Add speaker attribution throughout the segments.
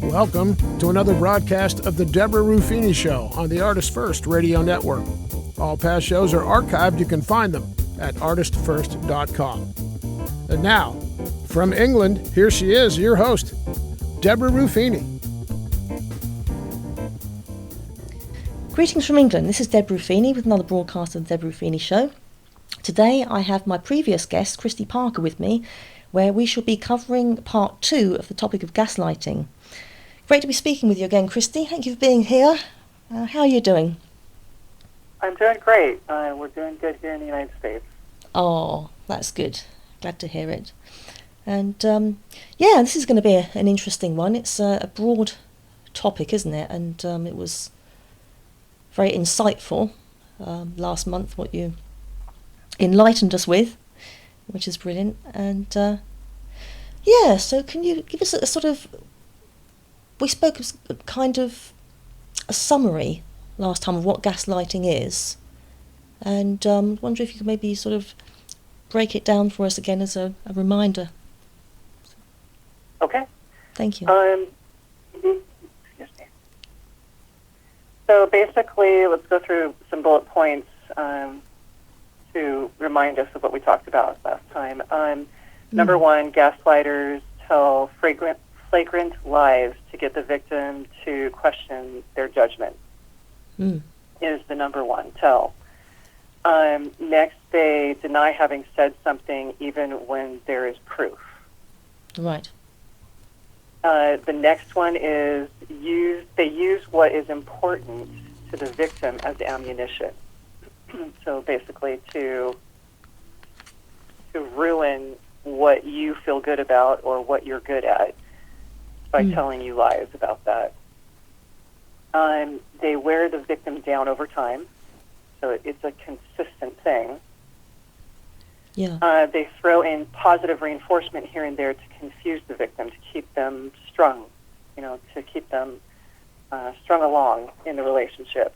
Speaker 1: Welcome to another broadcast of the Deborah Ruffini Show on the Artist First Radio Network. All past shows are archived. You can find them at artistfirst.com. And now, from England, here she is, your host, Deborah Ruffini.
Speaker 2: Greetings from England. This is Deborah Ruffini with another broadcast of the Deborah Ruffini Show. Today I have my previous guest, Christy Parker, with me, where we shall be covering part 2 of the topic of gaslighting. Great to be speaking with you again, Christy. Thank you for being here. How are you doing?
Speaker 3: I'm doing great. We're doing good here in the United States.
Speaker 2: Oh, that's good. Glad to hear it. And this is going to be an interesting one. It's a broad topic, isn't it? And it was very insightful last month, what you enlightened us with, which is brilliant. And so can you give us a sort of... We spoke of kind of a summary last time of what gaslighting is, and I wonder if you could maybe sort of break it down for us again as a reminder.
Speaker 3: Okay.
Speaker 2: Thank you.
Speaker 3: Excuse me. So basically, let's go through some bullet points to remind us of what we talked about last time. Number one, gaslighters tell flagrant lies to get the victim to question their judgment. Is the number one tell. Next, they deny having said something even when there is proof.
Speaker 2: Right.
Speaker 3: The next one is they use what is important to the victim as ammunition. So basically to ruin what you feel good about or what you're good at by telling you lies about that. They wear the victim down over time, so it's a consistent thing.
Speaker 2: Yeah.
Speaker 3: They throw in positive reinforcement here and there to confuse the victim, to keep them strung, to keep them strung along in the relationship.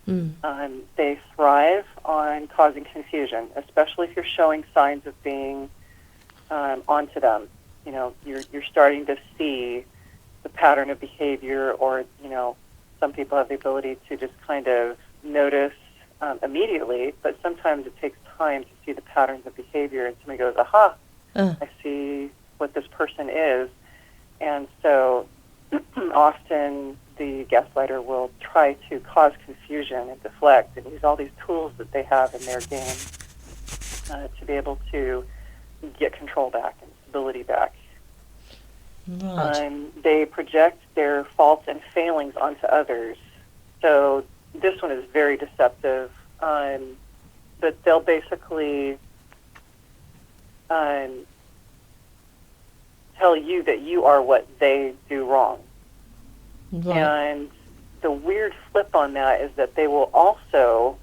Speaker 3: They thrive on causing confusion, especially if you're showing signs of being onto them. You're starting to see the pattern of behavior, or, some people have the ability to just kind of notice immediately, but sometimes it takes time to see the patterns of behavior, and somebody goes, aha, I see what this person is. And so often the gaslighter will try to cause confusion and deflect and use all these tools that they have in their game to be able to get control back and stability back.
Speaker 2: Right.
Speaker 3: They project their faults and failings onto others. So this one is very deceptive. But they'll basically tell you that you are what they do wrong.
Speaker 2: Right.
Speaker 3: And the weird flip on that is that they will also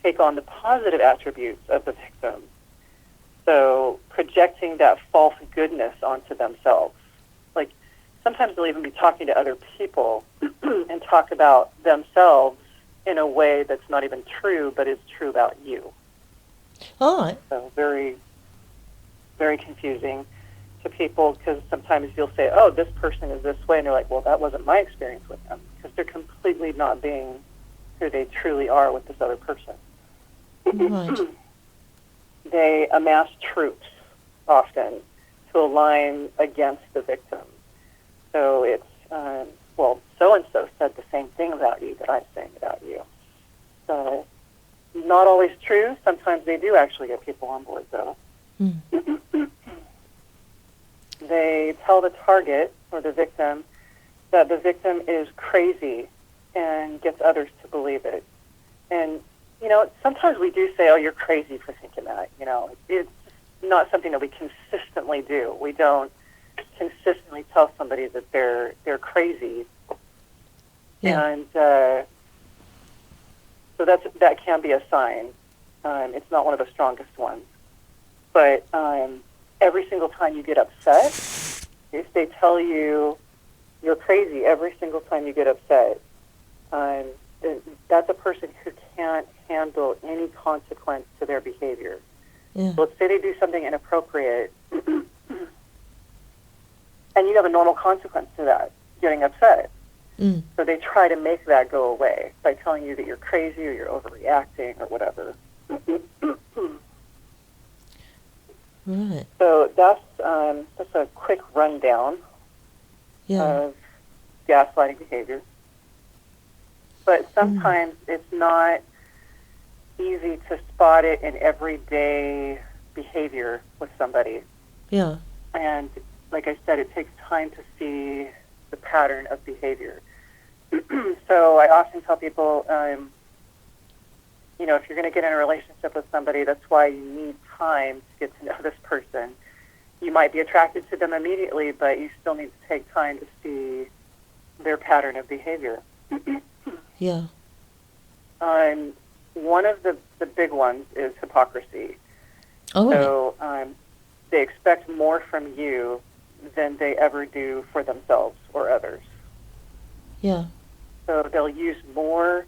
Speaker 3: take on the positive attributes of the victim. So projecting that false goodness onto themselves. Like, sometimes they'll even be talking to other people and talk about themselves in a way that's not even true, but is true about you.
Speaker 2: All right.
Speaker 3: So very, very confusing to people, because sometimes you'll say, oh, this person is this way, and they're like, well, that wasn't my experience with them, because they're completely not being who they truly are with this other person.
Speaker 2: Right.
Speaker 3: They amass troops often to align against the victim. So it's, so-and-so said the same thing about you that I'm saying about you. So not always true. Sometimes they do actually get people on board, though. They tell the target or the victim that the victim is crazy and gets others to believe it. And, sometimes we do say, oh, you're crazy for thinking that. It's not something that we consistently do. We don't consistently tell somebody that they're crazy.
Speaker 2: Yeah.
Speaker 3: And so that can be a sign. It's not one of the strongest ones. But every single time you get upset, if they tell you you're crazy every single time you get upset, that's a person who can't handle any consequence to their behavior.
Speaker 2: Yeah.
Speaker 3: So let's say they do something inappropriate, and you have a normal consequence to that, getting upset.
Speaker 2: Mm.
Speaker 3: So they try to make that go away by telling you that you're crazy or you're overreacting or whatever.
Speaker 2: Right.
Speaker 3: So that's a quick rundown
Speaker 2: Yeah.
Speaker 3: of gaslighting behavior. But sometimes it's not easy to spot it in everyday behavior with somebody.
Speaker 2: Yeah.
Speaker 3: And like I said, it takes time to see the pattern of behavior. So I often tell people, if you're going to get in a relationship with somebody, that's why you need time to get to know this person. You might be attracted to them immediately, but you still need to take time to see their pattern of behavior.
Speaker 2: Yeah.
Speaker 3: One of the big ones is hypocrisy.
Speaker 2: Oh, right.
Speaker 3: So they expect more from you than they ever do for themselves or others.
Speaker 2: Yeah.
Speaker 3: So they'll use more,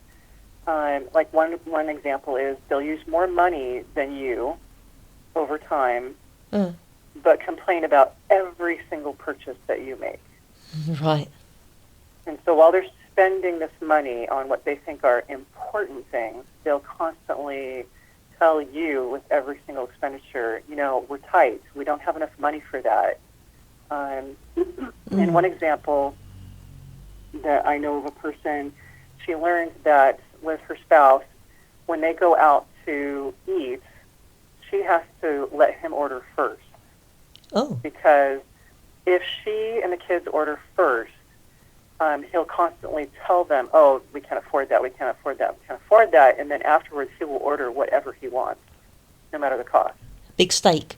Speaker 3: like one example is they'll use more money than you over time, but complain about every single purchase that you make.
Speaker 2: Right.
Speaker 3: And so while they're spending this money on what they think are important things, they'll constantly tell you with every single expenditure, we're tight. We don't have enough money for that. And one example that I know of a person, she learned that with her spouse, when they go out to eat, she has to let him order first.
Speaker 2: Oh.
Speaker 3: Because if she and the kids order first, he'll constantly tell them, oh, we can't afford that, we can't afford that, we can't afford that, and then afterwards he will order whatever he wants, no matter the cost.
Speaker 2: Big steak.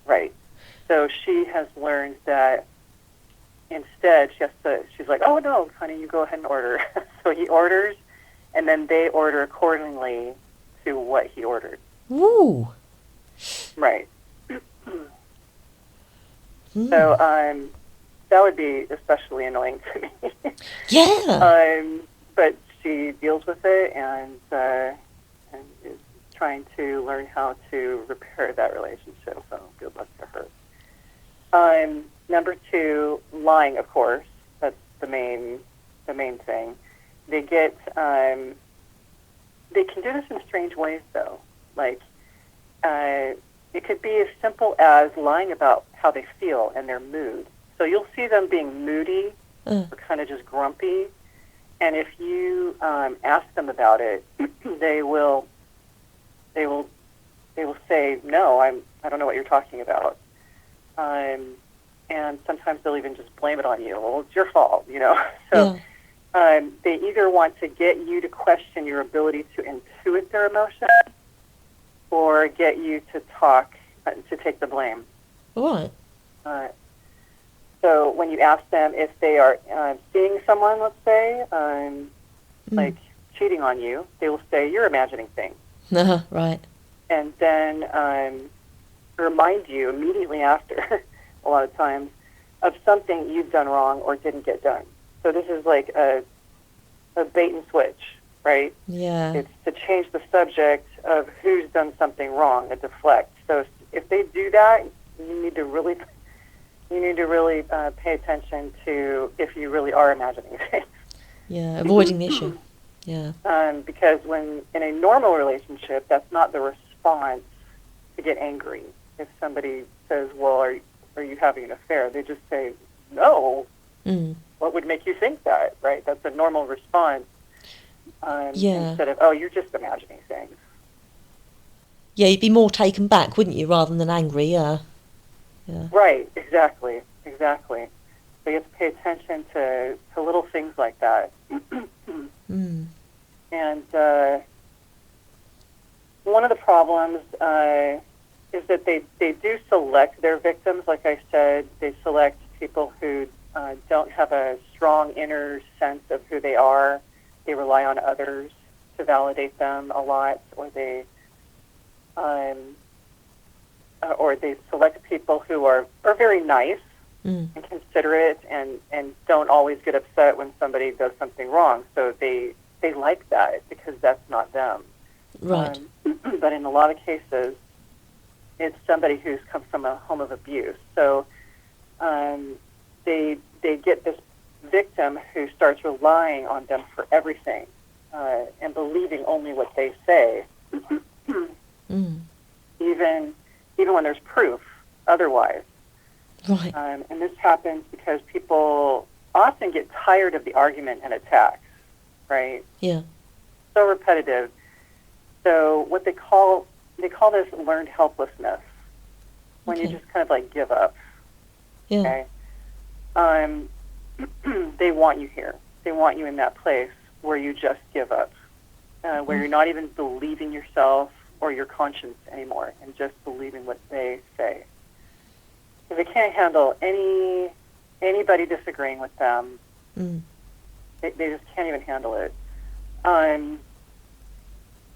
Speaker 3: Right. So she has learned that instead she's like, oh, no, honey, you go ahead and order. So he orders, and then they order accordingly to what he ordered.
Speaker 2: Ooh.
Speaker 3: Right. So that would be especially annoying to me.
Speaker 2: Yeah.
Speaker 3: But she deals with it and is trying to learn how to repair that relationship. So good luck to her. Number 2, lying. Of course, that's the main thing. They get they can do this in strange ways though. Like it could be as simple as lying about how they feel and their mood. So you'll see them being moody or kind of just grumpy, and if you ask them about it, they will say, no, I don't know what you're talking about. And sometimes they'll even just blame it on you. Well, it's your fault, So they either want to get you to question your ability to intuit their emotion or get you to talk, to take the blame.
Speaker 2: Right.
Speaker 3: So when you ask them if they are seeing someone, let's say, like cheating on you, they will say, you're imagining things.
Speaker 2: Right.
Speaker 3: And then remind you immediately after, a lot of times, of something you've done wrong or didn't get done. So this is like a bait and switch, right?
Speaker 2: Yeah.
Speaker 3: It's to change the subject of who's done something wrong, a deflect. So if they do that, you need to really pay attention to if you really are imagining things.
Speaker 2: Yeah, avoiding the issue. Yeah.
Speaker 3: Because when in a normal relationship, that's not the response to get angry. If somebody says, well, are you having an affair? They just say, no. What would make you think that, right? That's a normal response instead of, oh, you're just imagining things.
Speaker 2: Yeah, you'd be more taken back, wouldn't you, rather than angry, yeah.
Speaker 3: Right, exactly. So you have to pay attention to little things like that. And one of the problems is that they do select their victims. Like I said, they select people who don't have a strong inner sense of who they are. They rely on others to validate them a lot, or they select people who are very nice,
Speaker 2: Mm.
Speaker 3: and considerate and don't always get upset when somebody does something wrong. So they like that because that's not them.
Speaker 2: Right.
Speaker 3: But in a lot of cases, it's somebody who's come from a home of abuse. So they get this victim who starts relying on them for everything and believing only what they say,
Speaker 2: Mm.
Speaker 3: even when there's proof otherwise.
Speaker 2: Right.
Speaker 3: And this happens because people often get tired of the argument and attacks, right?
Speaker 2: Yeah.
Speaker 3: So repetitive. So what they call this learned helplessness, when you
Speaker 2: Okay.
Speaker 3: just kind of like give up.
Speaker 2: Yeah.
Speaker 3: Okay. They want you here. They want you in that place where you just give up, where you're not even believing yourself or your conscience anymore, and just believing what they say. So they can't handle anybody disagreeing with them.
Speaker 2: Mm.
Speaker 3: They just can't even handle it.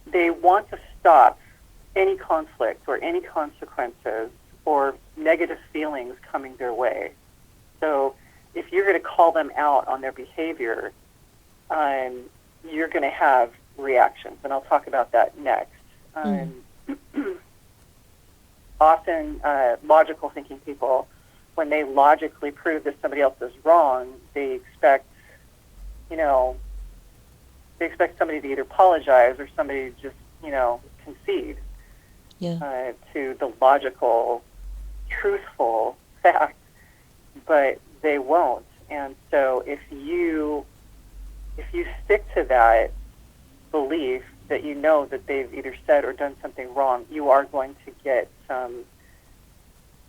Speaker 3: They want to stop any conflict or any consequences or negative feelings coming their way. So if you're going to call them out on their behavior, you're going to have reactions, and I'll talk about that next. Often, logical thinking people, when they logically prove that somebody else is wrong, they expect somebody to either apologize or somebody to just, concede to the logical, truthful fact, but they won't. And so if you stick to that belief that you know that they've either said or done something wrong, you are going to get some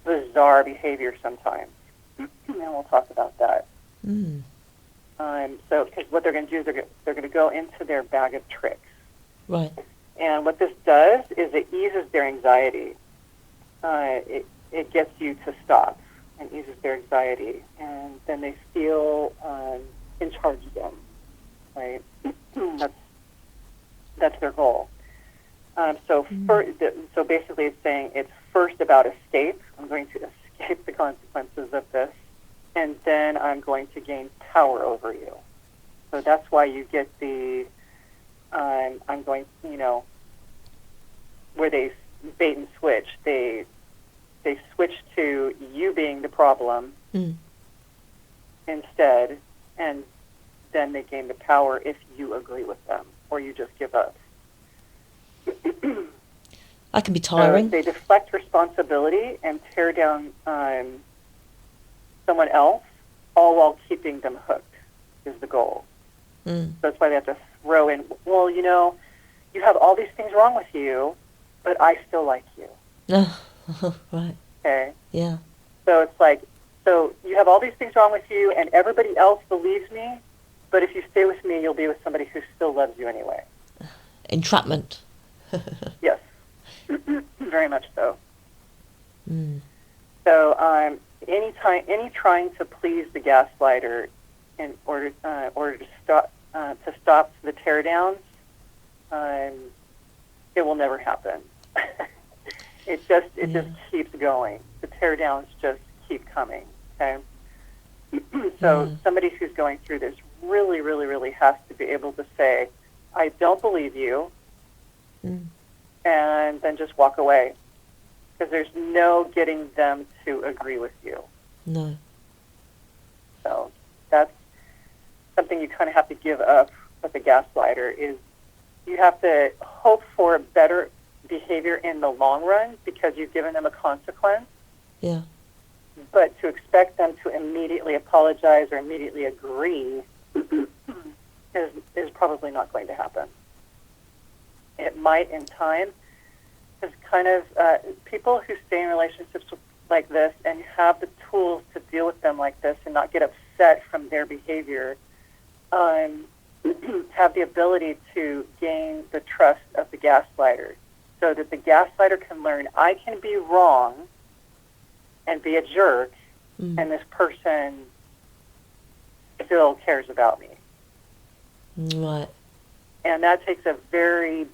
Speaker 3: bizarre behavior sometimes. And we'll talk about that.
Speaker 2: Mm.
Speaker 3: So, because what they're going to do is they're going to go into their bag of tricks.
Speaker 2: Right.
Speaker 3: And what this does is it eases their anxiety. It gets you to stop and eases their anxiety. And then they feel in charge again, right? That's their goal. So basically it's saying it's first about escape. I'm going to escape the consequences of this, and then I'm going to gain power over you. So that's why you get the, I'm going, where they bait and switch. They switch to you being the problem instead, and then they gain the power if you agree with them or you just give up.
Speaker 2: That can be tiring.
Speaker 3: So they deflect responsibility and tear down someone else, all while keeping them hooked, is the goal.
Speaker 2: Mm.
Speaker 3: So that's why they have to throw in, well, you have all these things wrong with you, but I still like you.
Speaker 2: Right.
Speaker 3: Okay?
Speaker 2: Yeah.
Speaker 3: So it's like, so you have all these things wrong with you, and everybody else believes me, but if you stay with me, you'll be with somebody who still loves you anyway.
Speaker 2: Entrapment.
Speaker 3: Yes. Very much so.
Speaker 2: Mm.
Speaker 3: So any trying to please the gaslighter in order to stop the teardowns, it will never happen. It just keeps going. The teardowns just keep coming. Okay. So somebody who's going through this really, really, really has to be able to say, "I don't believe you," and then just walk away, because there's no getting them to agree with you.
Speaker 2: No.
Speaker 3: So that's something you kind of have to give up with a gaslighter, is you have to hope for better behavior in the long run because you've given them a consequence.
Speaker 2: Yeah.
Speaker 3: But to expect them to immediately apologize or immediately agree is probably not going to happen. It might in time, because kind of people who stay in relationships like this and have the tools to deal with them like this and not get upset from their behavior have the ability to gain the trust of the gaslighter, so that the gaslighter can learn, I can be wrong and be a jerk, and this person still cares about me.
Speaker 2: Right.
Speaker 3: And that takes a very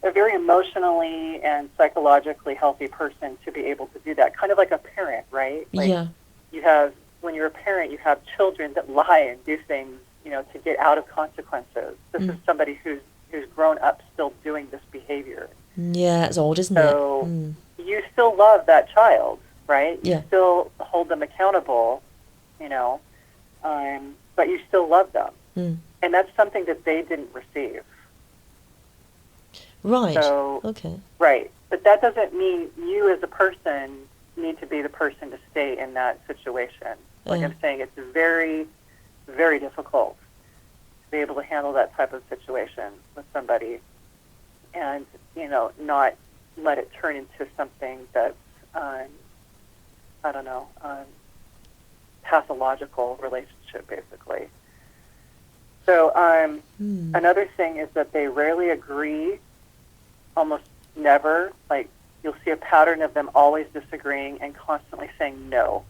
Speaker 3: a very emotionally and psychologically healthy person to be able to do that. Kind of like a parent, right? Like
Speaker 2: Yeah.
Speaker 3: you have, when you're a parent, you have children that lie and do things, to get out of consequences. This is somebody who's grown up still doing this behavior.
Speaker 2: Yeah, it's odd, isn't
Speaker 3: So
Speaker 2: it?
Speaker 3: you still love that child, right? You
Speaker 2: Yeah.
Speaker 3: still hold them accountable, but you still love them. And that's something that they didn't receive.
Speaker 2: Right.
Speaker 3: So,
Speaker 2: okay.
Speaker 3: right. But that doesn't mean you as a person need to be the person to stay in that situation. Like I'm saying, it's very, very difficult to be able to handle that type of situation with somebody and, not let it turn into something that's, pathological relationship, basically. So another thing is that they rarely agree, almost never. Like, you'll see a pattern of them always disagreeing and constantly saying no.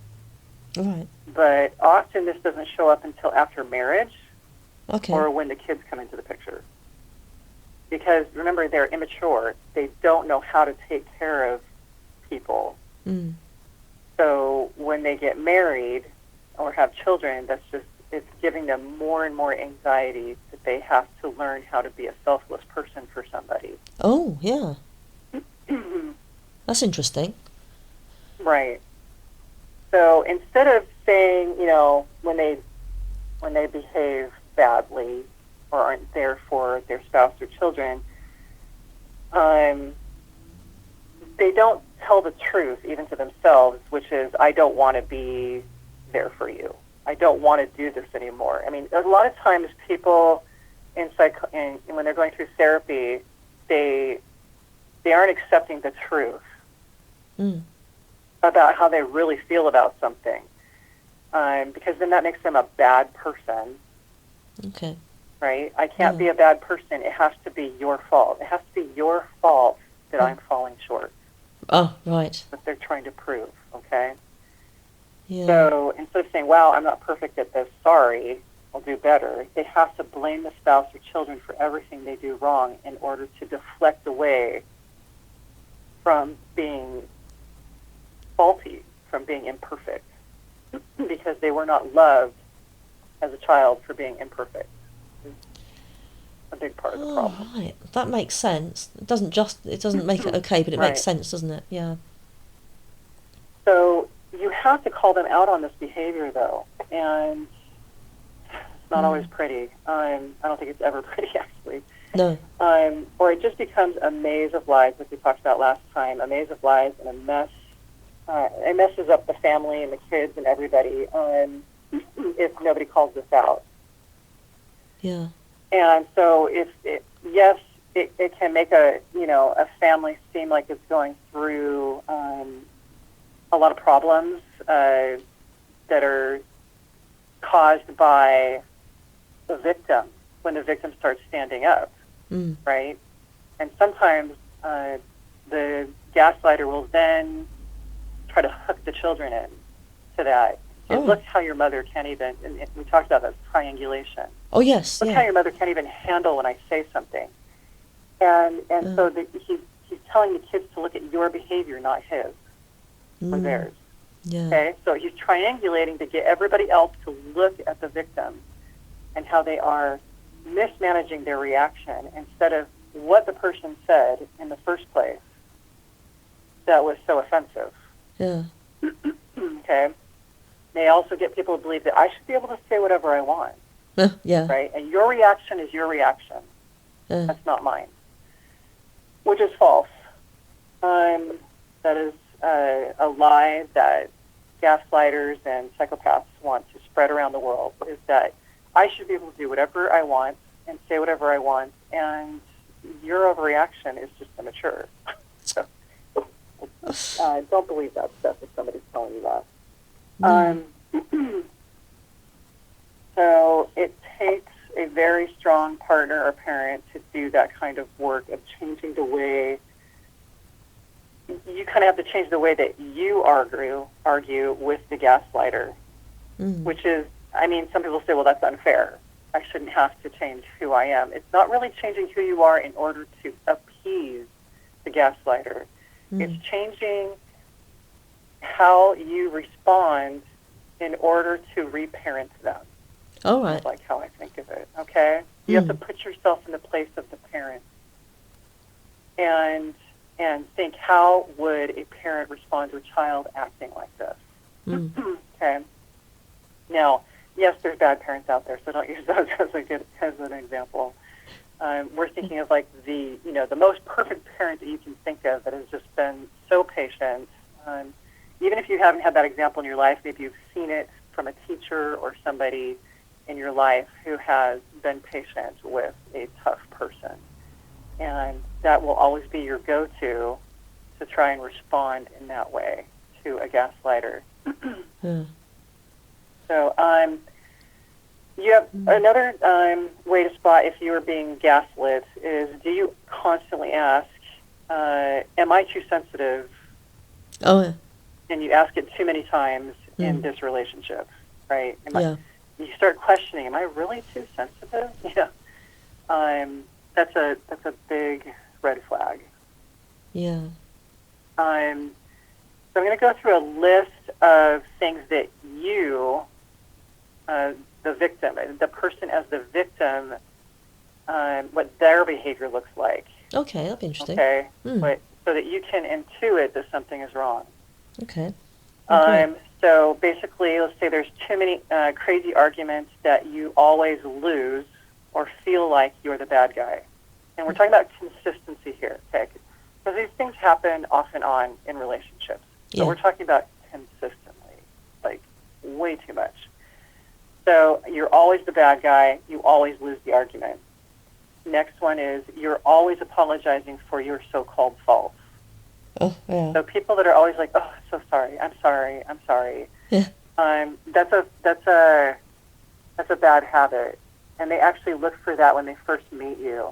Speaker 2: Right.
Speaker 3: But often this doesn't show up until after marriage
Speaker 2: Okay.
Speaker 3: or when the kids come into the picture. Because, remember, they're immature. They don't know how to take care of people. So when they get married or have children, it's giving them more and more anxiety that they have to learn how to be a selfless person for somebody.
Speaker 2: Oh, yeah. That's interesting.
Speaker 3: Right. So instead of saying, when they behave badly or aren't there for their spouse or children, they don't tell the truth even to themselves, which is, I don't want to be there for you. I don't want to do this anymore. I mean, a lot of times people when they're going through therapy, they aren't accepting the truth about how they really feel about something, because then that makes them a bad person.
Speaker 2: Okay.
Speaker 3: Right? I can't be a bad person. It has to be your fault. It has to be your fault that I'm falling short.
Speaker 2: Oh, right.
Speaker 3: That they're trying to prove, okay?
Speaker 2: Yeah.
Speaker 3: So instead of saying, wow, I'm not perfect at this, sorry, I'll do better, they have to blame the spouse or children for everything they do wrong in order to deflect away from being faulty, from being imperfect, because they were not loved as a child for being imperfect. A big part of the problem.
Speaker 2: Right. That makes sense. It doesn't make it okay, but it makes sense, doesn't it? Yeah.
Speaker 3: So you have to call them out on this behavior, though, and it's not always pretty. I don't think it's ever pretty, actually.
Speaker 2: No.
Speaker 3: Or it just becomes a maze of lies, like we talked about last time, a maze of lies and a mess. It messes up the family and the kids and everybody if nobody calls this out.
Speaker 2: Yeah.
Speaker 3: And so it can make a family seem like it's going through a lot of problems that are caused by the victim when the victim starts standing up, right? And sometimes the gaslighter will then try to hook the children in to that. And look how your mother can't even, and we talked about this, triangulation.
Speaker 2: Oh, yes.
Speaker 3: Look how your mother can't even handle when I say something. And so he's telling the kids to look at your behavior, not his or theirs.
Speaker 2: Yeah.
Speaker 3: Okay? So he's triangulating to get everybody else to look at the victim and how they are mismanaging their reaction instead of what the person said in the first place that was so offensive.
Speaker 2: Yeah.
Speaker 3: Okay? They also get people to believe that I should be able to say whatever I want.
Speaker 2: Yeah.
Speaker 3: Right? And your reaction is your reaction. That's not mine. Which is false. That is a lie that gaslighters and psychopaths want to spread around the world, is that I should be able to do whatever I want and say whatever I want, and your overreaction is just immature. So don't believe that stuff if somebody's telling you that. So it takes a very strong partner or parent to do that kind of work of changing the way. You kind of have to change the way that you argue with the gaslighter, which is, I mean, some people say, well, that's unfair. I shouldn't have to change who I am. It's not really changing who you are in order to appease appease the gaslighter. It's changing how you respond in order to reparent them.
Speaker 2: All right.
Speaker 3: That's like how I think of it, okay? You have to put yourself in the place of the parent and think, how would a parent respond to a child acting like this? Okay. Now, yes, there's bad parents out there, so don't use those as an example. We're thinking of like the most perfect parent that you can think of that has just been so patient. Even if you haven't had that example in your life, maybe you've seen it from a teacher or somebody in your life who has been patient with a tough person. And that will always be your go-to to try and respond in that way to a gaslighter. So you have another way to spot if you are being gaslit is, do you constantly ask, am I too sensitive?
Speaker 2: Oh, yeah. And
Speaker 3: you ask it too many times in this relationship, right? You start questioning, am I really too sensitive? That's a big red flag.
Speaker 2: Yeah.
Speaker 3: So I'm going to go through a list of things that you, the victim, the person as the victim, what their behavior looks like.
Speaker 2: Okay, that'd be interesting.
Speaker 3: Okay, but so that you can intuit that something is wrong.
Speaker 2: Okay.
Speaker 3: So basically, let's say there's too many crazy arguments that you always lose or feel like you're the bad guy. And we're talking about consistency here, okay? Because these things happen off and on in relationships. So we're talking about consistently, like way too much. So you're always the bad guy. You always lose the argument. Next one is you're always apologizing for your so-called faults.
Speaker 2: Oh, yeah.
Speaker 3: So people that are always like, oh, I'm so sorry, I'm sorry, I'm sorry.
Speaker 2: Yeah.
Speaker 3: That's a bad habit. And they actually look for that when they first meet you.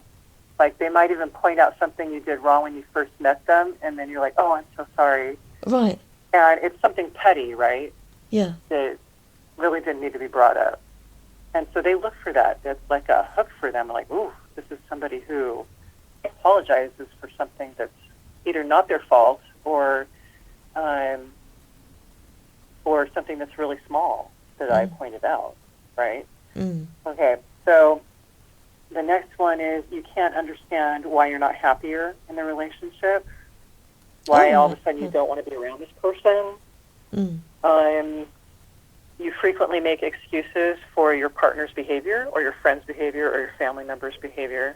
Speaker 3: Like, they might even point out something you did wrong when you first met them, and then you're like, oh, I'm so sorry.
Speaker 2: Right.
Speaker 3: And it's something petty, right?
Speaker 2: Yeah.
Speaker 3: That really didn't need to be brought up. And so they look for that. It's like a hook for them, like, ooh, this is somebody who apologizes for something that's either not their fault or something that's really small that I pointed out, right? Okay, so the next one is you can't understand why you're not happier in the relationship, why all of a sudden you don't want to be around this person. You frequently make excuses for your partner's behavior or your friend's behavior or your family member's behavior.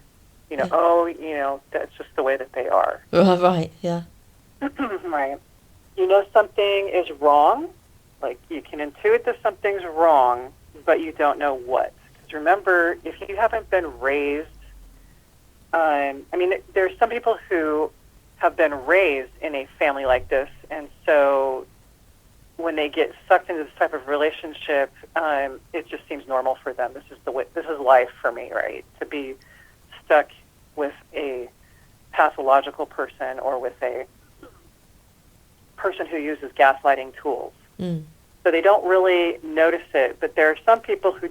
Speaker 3: That's just the way that they are.
Speaker 2: Right, yeah.
Speaker 3: Right. You know something is wrong, like you can intuit that something's wrong, but you don't know what. Because remember, if you haven't been raised, there's some people who have been raised in a family like this, and so when they get sucked into this type of relationship, it just seems normal for them. This is life for me, right? To be stuck with a pathological person or with a person who uses gaslighting tools. So they don't really notice it, but there are some people who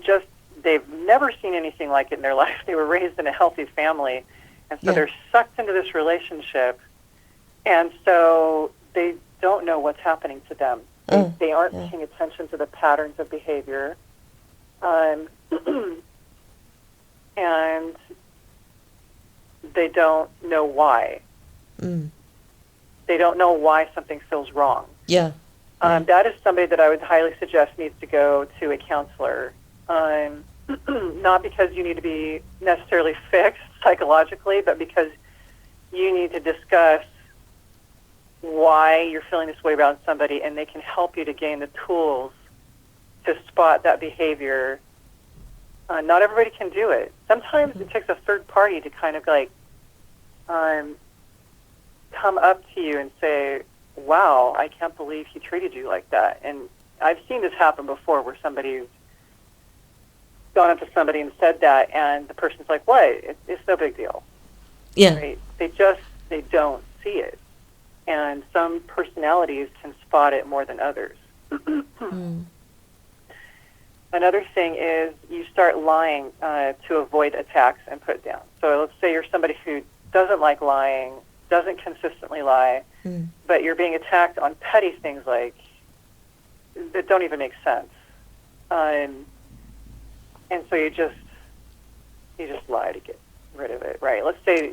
Speaker 3: they've never seen anything like it in their life. They were raised in a healthy family, and so they're sucked into this relationship, and so they don't know what's happening to them. They aren't paying attention to the patterns of behavior, and they don't know why. They don't know why something feels wrong.
Speaker 2: Yeah.
Speaker 3: That is somebody that I would highly suggest needs to go to a counselor. Not because you need to be necessarily fixed psychologically, but because you need to discuss why you're feeling this way about somebody, and they can help you to gain the tools to spot that behavior. Not everybody can do it. Sometimes it takes a third party to kind of like come up to you and say, wow, I can't believe he treated you like that. And I've seen this happen before where somebody's gone up to somebody and said that, and the person's like, what? It's no big deal.
Speaker 2: Yeah.
Speaker 3: Right? They don't see it. And some personalities can spot it more than others. Another thing is you start lying to avoid attacks and put down. So let's say you're somebody who doesn't like lying, doesn't consistently lie, but you're being attacked on petty things like that don't even make sense. And so you just lie to get rid of it, right? Let's say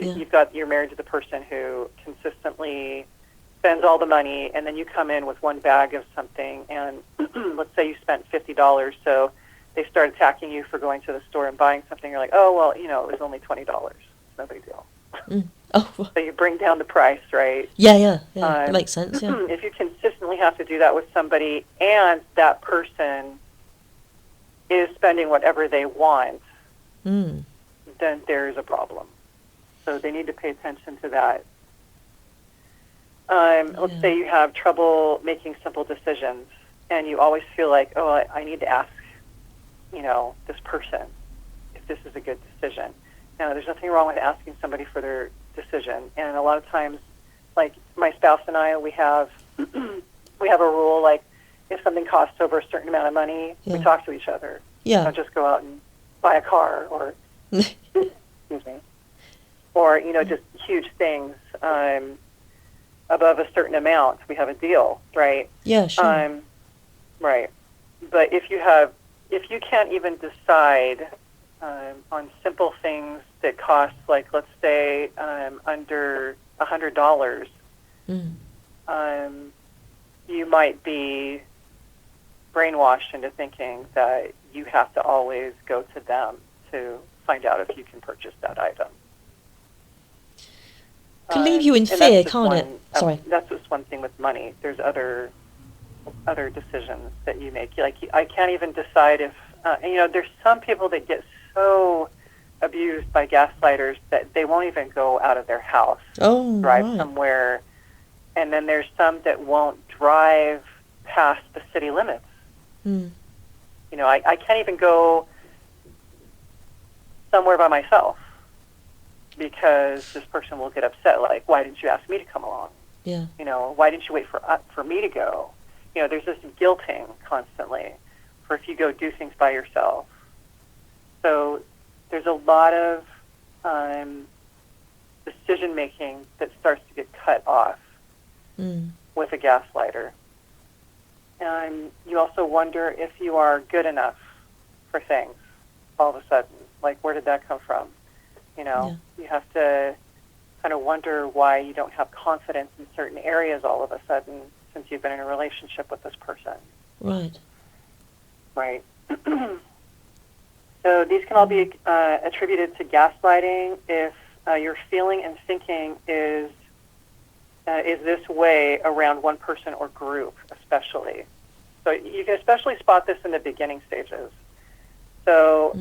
Speaker 3: you're married to the person who consistently spends all the money, and then you come in with one bag of something, and let's say you spent $50, so they start attacking you for going to the store and buying something. You're like, oh, well, it was only $20. It's no big deal.
Speaker 2: Oh.
Speaker 3: So you bring down the price, right?
Speaker 2: Yeah. That makes sense, yeah.
Speaker 3: If you consistently have to do that with somebody and that person is spending whatever they want, then there's a problem. So they need to pay attention to that. Let's say you have trouble making simple decisions, and you always feel like, oh, I need to ask, this person if this is a good decision. Now, there's nothing wrong with asking somebody for their decision, and a lot of times, like my spouse and I, we have we have a rule, like if something costs over a certain amount of money, we talk to each other.
Speaker 2: Yeah.
Speaker 3: Don't just go out and buy a car or, excuse me, or, just huge things above a certain amount. We have a deal, right?
Speaker 2: Yeah, sure.
Speaker 3: Right. But if you can't even decide on simple things that cost, like, let's say, under $100, you might be brainwashed into thinking that you have to always go to them to find out if you can purchase that item.
Speaker 2: Can leave you in fear, can't it? Sorry.
Speaker 3: That's just one thing with money. There's other decisions that you make. Like, I can't even decide if, there's some people that get so abused by gaslighters that they won't even go out of their house, drive somewhere. And then there's some that won't drive past the city limits. I can't even go somewhere by myself because this person will get upset. Like, why didn't you ask me to come along?
Speaker 2: Yeah.
Speaker 3: Why didn't you wait for me to go? There's this guilting constantly for if you go do things by yourself. So there's a lot of decision-making that starts to get cut off with a gaslighter. And you also wonder if you are good enough for things all of a sudden. Like, where did that come from? You have to kind of wonder why you don't have confidence in certain areas all of a sudden since you've been in a relationship with this person.
Speaker 2: Right.
Speaker 3: Right. So these can all be attributed to gaslighting if your feeling and thinking is this way around one person or group, especially. So you can especially spot this in the beginning stages. So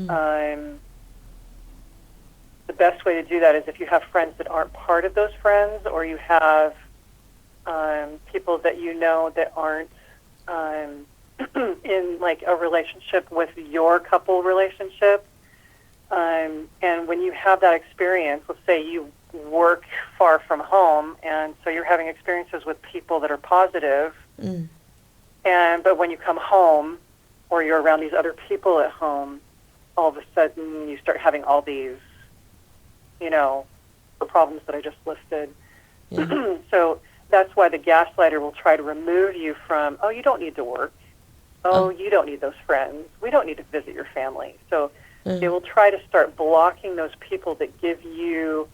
Speaker 3: the best way to do that is if you have friends that aren't part of those friends, or you have people that that aren't in like a relationship with your couple relationship. And when you have that experience, let's say you work far from home, and so you're having experiences with people that are positive, but when you come home or you're around these other people at home, all of a sudden you start having all these, problems that I just listed. Yeah. So that's why the gaslighter will try to remove you from, you don't need to work. You don't need those friends. We don't need to visit your family. So they will try to start blocking those people that give you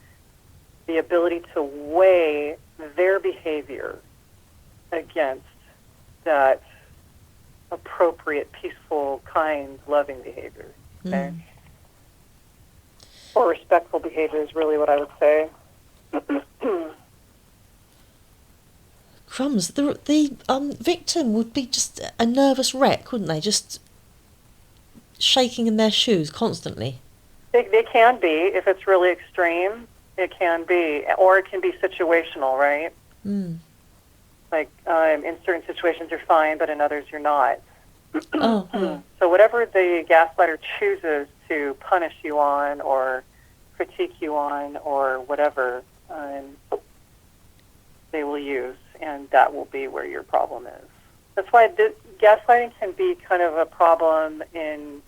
Speaker 3: the ability to weigh their behavior against that appropriate, peaceful, kind, loving behavior. Okay? Or respectful behavior is really what I would say.
Speaker 2: Crumbs. The victim would be just a nervous wreck, wouldn't they? Just shaking in their shoes constantly.
Speaker 3: They can be, if it's really extreme. It can be, or it can be situational, right? Like in certain situations you're fine, but in others you're not. So whatever the gaslighter chooses to punish you on or critique you on or whatever, they will use, and that will be where your problem is. That's why gaslighting can be kind of a problem in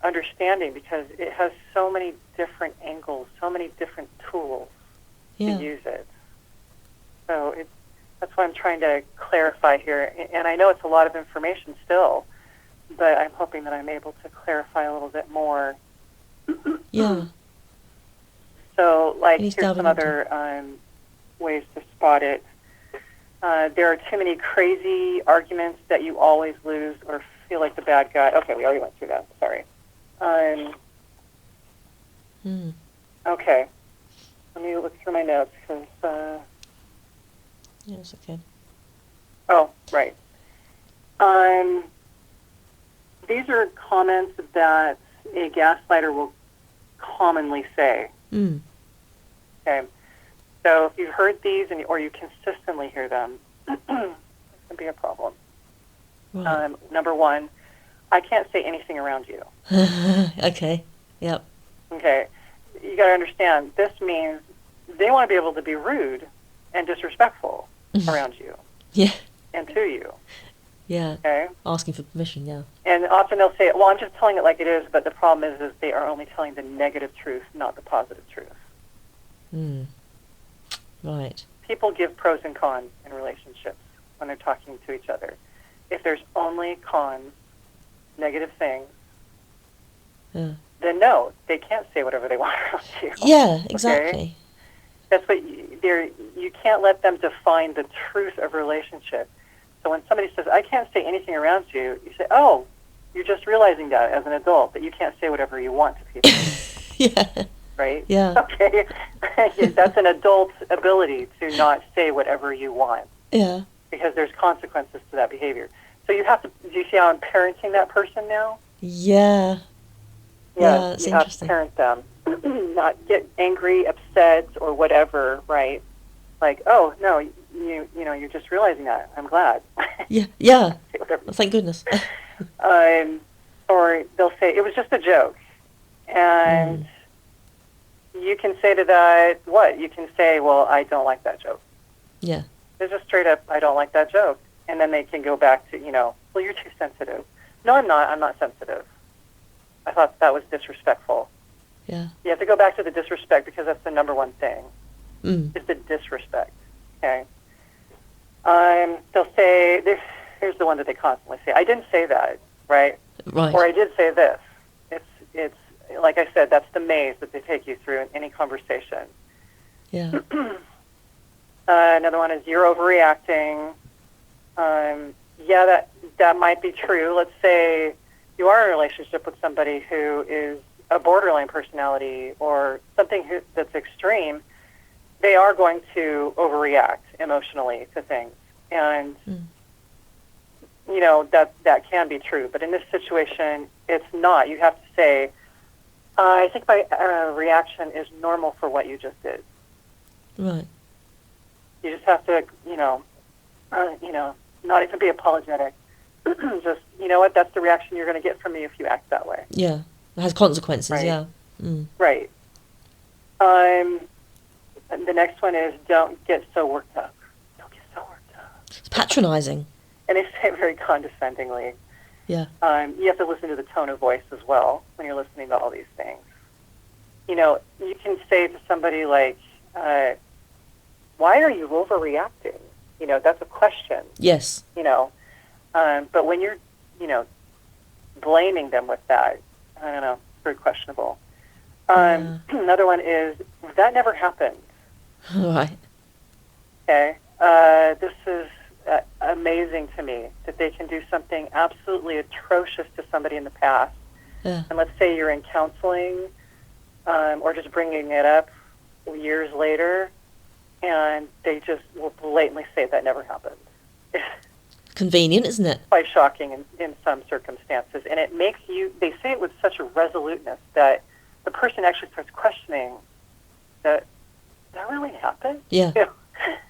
Speaker 3: understanding, because it has so many different angles, so many different tools to use it. So that's why I'm trying to clarify here. And I know it's a lot of information still, but I'm hoping that I'm able to clarify a little bit more.
Speaker 2: Yeah.
Speaker 3: So, like, here's some other ways to spot it. There are too many crazy arguments that you always lose or feel like the bad guy. Okay, we already went through that. Sorry. Okay. Let me look through my notes, because...
Speaker 2: Yes, okay.
Speaker 3: Oh, right. These are comments that a gaslighter will commonly say. Okay. So if you've heard these or you consistently hear them, this can be a problem.
Speaker 2: Right.
Speaker 3: Number one, I can't say anything around you.
Speaker 2: Okay. Yep.
Speaker 3: Okay. You got to understand, this means they want to be able to be rude and disrespectful around you.
Speaker 2: Yeah.
Speaker 3: And to you.
Speaker 2: Yeah.
Speaker 3: Okay.
Speaker 2: Asking for permission, yeah.
Speaker 3: And often they'll say, well, I'm just telling it like it is, but the problem is they are only telling the negative truth, not the positive truth.
Speaker 2: Right.
Speaker 3: People give pros and cons in relationships when they're talking to each other. If there's only cons, negative things, then no, they can't say whatever they want around you.
Speaker 2: Yeah, exactly.
Speaker 3: Okay? That's what you can't let them define the truth of a relationship. So when somebody says, I can't say anything around you, you say, oh, you're just realizing that as an adult, that you can't say whatever you want to people.
Speaker 2: Yeah.
Speaker 3: Right?
Speaker 2: Yeah.
Speaker 3: Okay. That's an adult ability to not say whatever you want.
Speaker 2: Yeah.
Speaker 3: Because there's consequences to that behavior. So you have to, do you see how I'm parenting that person now?
Speaker 2: Yeah. Yeah, it's
Speaker 3: you
Speaker 2: interesting.
Speaker 3: have to parent them. Not get angry, upset, or whatever, right? Like, oh, no, you're just realizing that. I'm glad.
Speaker 2: Yeah. Yeah.
Speaker 3: Whatever.
Speaker 2: Well, thank goodness.
Speaker 3: Or they'll say, it was just a joke. And you can say to that, what? You can say, well, I don't like that joke.
Speaker 2: Yeah.
Speaker 3: It's just straight up, I don't like that joke. And then they can go back to, well, you're too sensitive. No, I'm not. I'm not sensitive. I thought that was disrespectful.
Speaker 2: Yeah.
Speaker 3: You have to go back to the disrespect, because that's the number one thing, is the disrespect. Okay? They'll say, here's the one that they constantly say, I didn't say that, right?
Speaker 2: Right.
Speaker 3: Or I did say this. It's like I said, that's the maze that they take you through in any conversation.
Speaker 2: Yeah.
Speaker 3: Another one is, you're overreacting. Yeah, that might be true. Let's say you are in a relationship with somebody who is a borderline personality or something that's extreme. They are going to overreact emotionally to things. And, that can be true. But in this situation, it's not. You have to say, I think my reaction is normal for what you just did.
Speaker 2: Right.
Speaker 3: You just have to, not even be apologetic. Just, you know what, that's the reaction you're going to get from me if you act that way.
Speaker 2: Yeah. It has consequences,
Speaker 3: right.
Speaker 2: Yeah.
Speaker 3: Right. The next one is, don't get so worked up. Don't get so worked up.
Speaker 2: It's patronizing.
Speaker 3: And they say it very condescendingly.
Speaker 2: Yeah.
Speaker 3: You have to listen to the tone of voice as well when you're listening to all these things. You can say to somebody like, why are you overreacting? That's a question.
Speaker 2: Yes.
Speaker 3: But when you're, blaming them with that, I don't know, very questionable. Another one is, that never happened.
Speaker 2: Right.
Speaker 3: Okay. This is amazing to me that they can do something absolutely atrocious to somebody in the past.
Speaker 2: Yeah.
Speaker 3: And let's say you're in counseling or just bringing it up years later, and they just will blatantly say that never happened.
Speaker 2: Convenient, isn't it?
Speaker 3: Quite shocking in some circumstances. And it makes they say it with such a resoluteness that the person actually starts questioning that really happened?
Speaker 2: Yeah.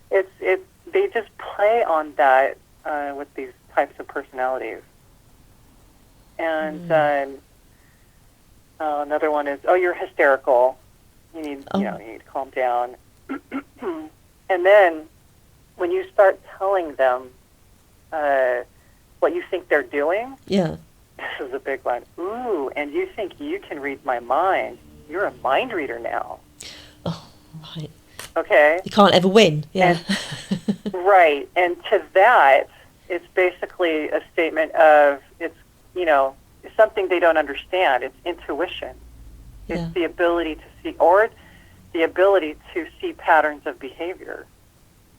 Speaker 3: They just play on that with these types of personalities. And another one is, you're hysterical. You need to calm down. And then when you start telling them what you think they're doing,
Speaker 2: yeah,
Speaker 3: This is a big one. Ooh, and you think you can read my mind. You're a mind reader now.
Speaker 2: Oh, right.
Speaker 3: Okay?
Speaker 2: You can't ever win. Yeah.
Speaker 3: Right. And to that, it's basically a statement of, it's, it's something they don't understand. It's intuition. It's
Speaker 2: Yeah.
Speaker 3: the ability to see, or the ability to see patterns of behavior,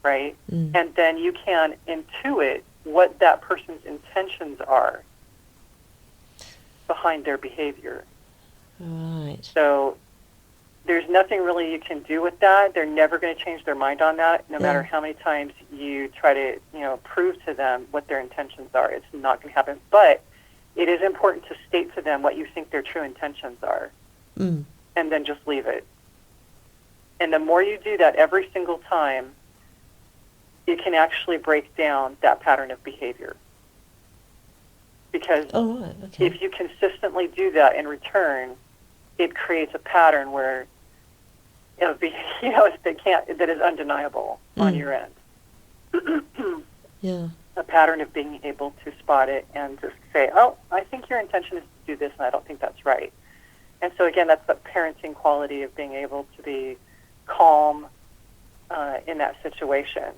Speaker 3: right? And then you can intuit what that person's intentions are behind their behavior.
Speaker 2: Right.
Speaker 3: So there's nothing really you can do with that. They're never going to change their mind on that, no matter how many times you try to, prove to them what their intentions are. It's not going to happen. But it is important to state to them what you think their true intentions are, and then just leave it. And the more you do that every single time, it can actually break down that pattern of behavior. Because if you consistently do that in return, it creates a pattern where that is undeniable on your end.
Speaker 2: Yeah.
Speaker 3: A pattern of being able to spot it and just say, oh, I think your intention is to do this, and I don't think that's right. And so, again, that's the parenting quality of being able to be calm in that situation.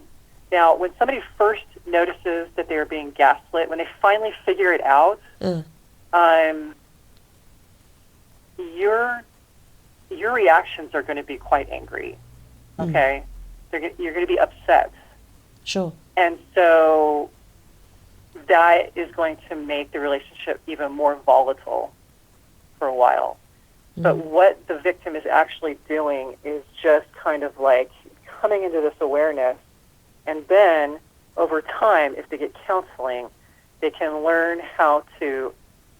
Speaker 3: Now, when somebody first notices that they are being gaslit, when they finally figure it out, your reactions are going to be quite angry, okay? You're going to be upset.
Speaker 2: Sure.
Speaker 3: And so that is going to make the relationship even more volatile for a while. But what the victim is actually doing is just kind of like coming into this awareness, and then over time, if they get counseling, they can learn how to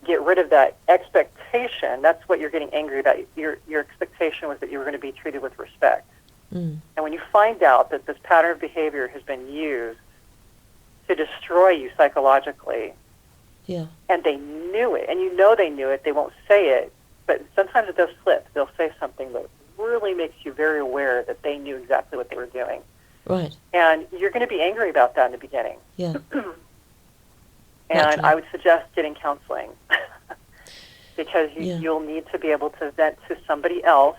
Speaker 3: get rid of that expectation. That's what you're getting angry about. Your expectation was that you were going to be treated with respect. And when you find out that this pattern of behavior has been used to destroy you psychologically, and they knew it, and they knew it, they won't say it, but sometimes it does slip. They'll say something that really makes you very aware that they knew exactly what they were doing.
Speaker 2: Right.
Speaker 3: And you're going to be angry about that in the beginning.
Speaker 2: Yeah.
Speaker 3: And I would suggest getting counseling because you'll need to be able to vent to somebody else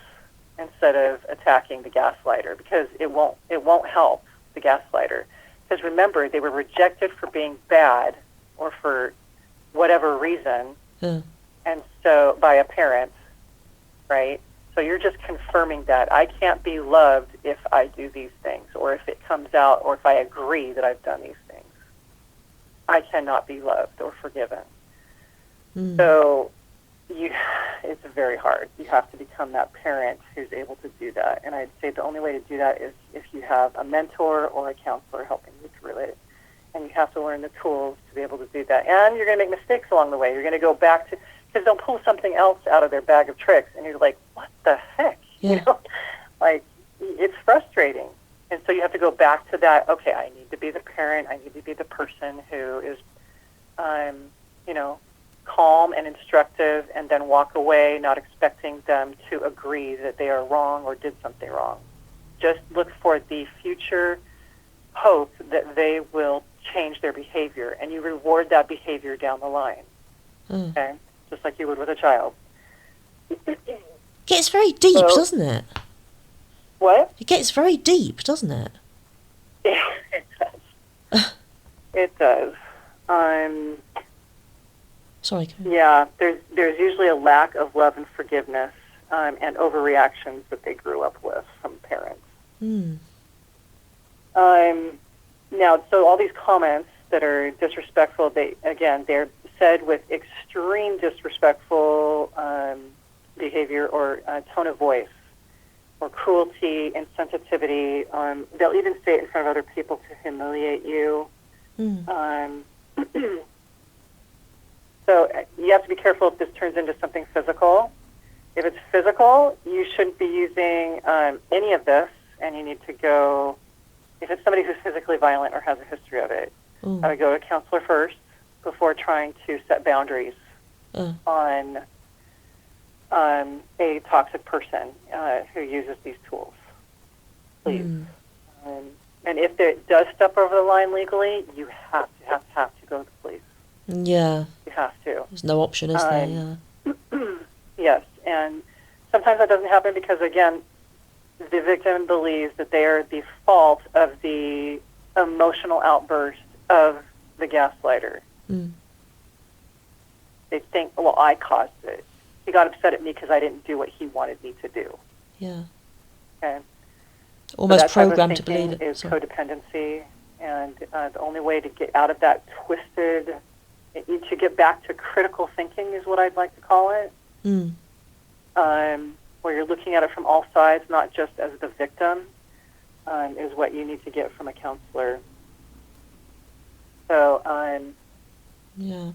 Speaker 3: instead of attacking the gaslighter, because it won't help the gaslighter. Because remember, they were rejected for being bad or for whatever reason, and so by a parent, right? So you're just confirming that I can't be loved if I do these things, or if it comes out, or if I agree that I've done these things. I cannot be loved or forgiven. So it's very hard. You have to become that parent who's able to do that. And I'd say the only way to do that is if you have a mentor or a counselor helping you through it. And you have to learn the tools to be able to do that. And you're going to make mistakes along the way. You're going to go back to, because they'll pull something else out of their bag of tricks, and you're like, what the heck? Like, it's frustrating. And so you have to go back to that, okay, I need to be the parent, I need to be the person who is, calm and instructive, and then walk away not expecting them to agree that they are wrong or did something wrong. Just look for the future hope that they will change their behavior, and you reward that behavior down the line, okay? Just like you would with a child.
Speaker 2: It gets very deep, doesn't it?
Speaker 3: What?
Speaker 2: It gets very deep, doesn't it?
Speaker 3: Yeah, it does. It does.
Speaker 2: Sorry.
Speaker 3: Yeah, there's usually a lack of love and forgiveness and overreactions that they grew up with from parents. Now, so all these comments that are disrespectful, they're said with extreme disrespectful behavior or tone of voice, or cruelty, insensitivity. They'll even say it in front of other people to humiliate you. So you have to be careful if this turns into something physical. If it's physical, you shouldn't be using any of this, and you need to go, if it's somebody who's physically violent or has a history of it, I would go to a counselor first before trying to set boundaries on a toxic person who uses these tools, please. And if it does step over the line legally, you have to go to the police.
Speaker 2: Yeah.
Speaker 3: You You have to.
Speaker 2: There's no option, is there? Yeah.
Speaker 3: Yes, and sometimes that doesn't happen because, again, the victim believes that they are the fault of the emotional outburst of the gaslighter.
Speaker 2: Mm.
Speaker 3: They think, well, I caused it. He got upset at me because I didn't do what he wanted me to do.
Speaker 2: Yeah.
Speaker 3: Okay.
Speaker 2: Almost
Speaker 3: so
Speaker 2: programmed to believe it.
Speaker 3: Is codependency, and the only way to get out of that twisted, to get back to critical thinking is what I'd like to call it.
Speaker 2: Mm.
Speaker 3: Where you're looking at it from all sides, not just as the victim, is what you need to get from a counselor. So,
Speaker 2: yeah.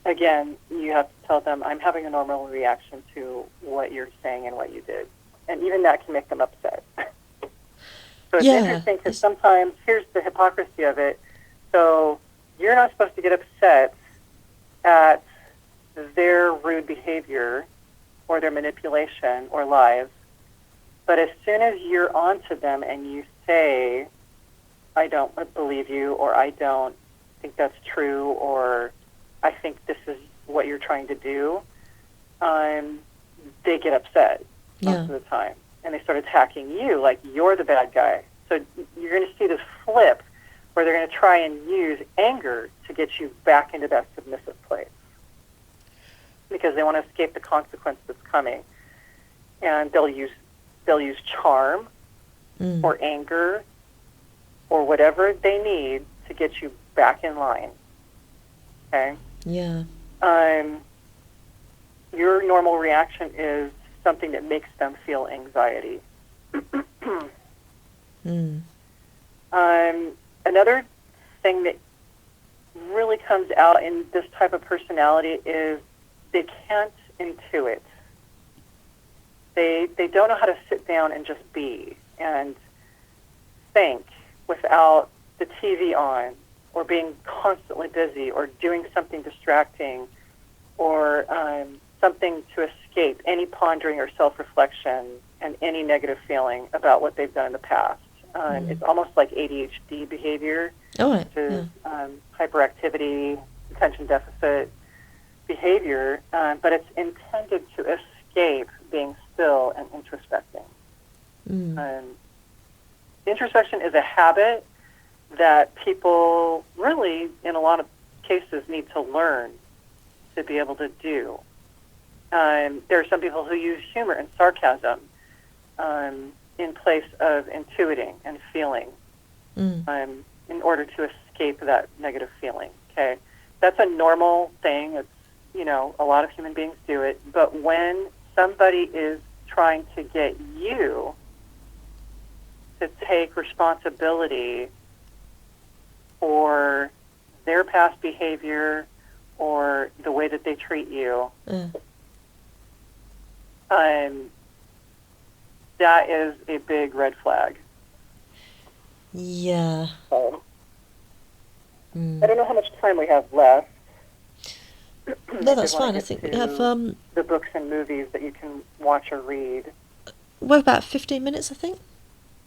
Speaker 3: Again, you have to tell them, I'm having a normal reaction to what you're saying and what you did. And even that can make them upset. So it's interesting because sometimes, here's the hypocrisy of it. So you're not supposed to get upset at their rude behavior or their manipulation or lies. But as soon as you're onto them and you say, I don't believe you, or I don't think that's true, or I think this is what you're trying to do, they get upset most of the time. And they start attacking you like you're the bad guy. So you're going to see this flip where they're going to try and use anger to get you back into that submissive place because they want to escape the consequence that's coming. And they'll use charm or anger or whatever they need to get you back in line. Okay?
Speaker 2: Yeah.
Speaker 3: Your normal reaction is something that makes them feel anxiety. Another thing that really comes out in this type of personality is they can't intuit. They don't know how to sit down and just be and think without the TV on or being constantly busy or doing something distracting or something to escape any pondering or self-reflection and any negative feeling about what they've done in the past. It's almost like ADHD behavior, which is hyperactivity, attention deficit behavior, but it's intended to escape being still and introspecting. Introspection is a habit that people really, in a lot of cases, need to learn to be able to do. There are some people who use humor and sarcasm in place of intuiting and feeling in order to escape that negative feeling. Okay, that's a normal thing. It's, a lot of human beings do it. But when somebody is trying to get you to take responsibility for their past behavior or the way that they treat you, that is a big red flag.
Speaker 2: Yeah.
Speaker 3: I don't know how much time we have left.
Speaker 2: No, that's fine. I think we have
Speaker 3: the books and movies that you can watch or read.
Speaker 2: We're about 15 minutes, I think.